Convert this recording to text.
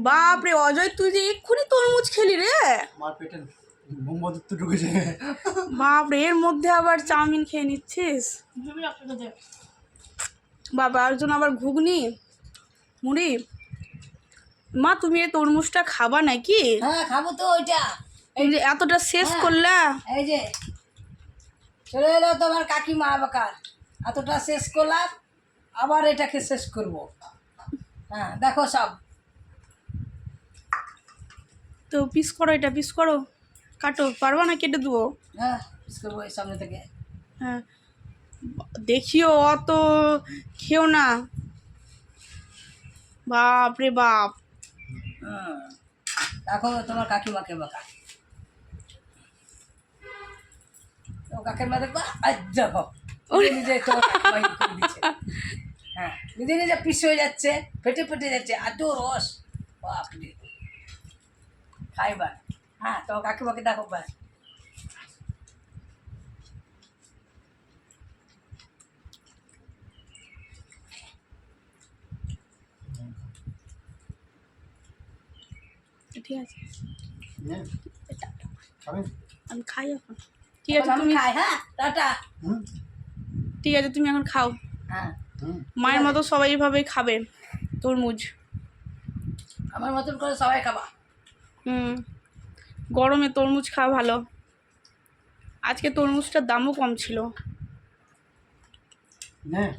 বাপরে অজয়, তুই যে এক্ষুনি তরমুজ খেলি রে। আমার পেটে বোমবাদুর তো ঢুকেছে। বাপরে, এর মধ্যে আবার চাউমিন খেয়ে নিচ্ছিস। বাবা, আর জন্য আবার ঘুগনি মুড়ি। মা, তুমি এই তরমুজটা খাবা নাকি? হ্যাঁ খাবো তো ওইটা। এই যে এতটা শেষ করলা। এই যে চলে এলো তোমার কাকিমা আবাকার, এতটা শেষ করলাম, আবার এটাকে শেষ করব। হ্যাঁ দেখো সব। তো পিস করো, এটা পিস করো, কাটো। পারবা না? কেটে দেবো। হ্যাঁ শেষ করবো এই সামনে থেকে। হ্যাঁ, দেখিও অত খেও না। বাপ রে বাপ। দেখো তোমার কাকিমাকে বাকা, তোমার কাকিমা দেখবা আজ দেখো নিজে নিজে তোমার কাকিমা ই করে দিচ্ছে। হ্যাঁ নিজে নিজে পিস হয়ে যাচ্ছে, ফেটে ফেটে যাচ্ছে, এত রস বাপরে। খাইবার। হ্যাঁ তোমার কাকিমাকে দেখো ব্যাস। ঠিক আছে, খাবেন? আমি খাই এখন। ঠিক আছে এখন আমি তুমি, খাই। হ্যাঁ টাটা। ঠিক আছে তুমি এখন খাও। হ্যাঁ মায়ের মতো সবাই এইভাবেই খাবে তরমুজ। আমার মতন করে সবাই খাবা। গরমে তরমুজ খাওয়া ভালো। আজকে তরমুজটার দামও কম ছিল। হ্যাঁ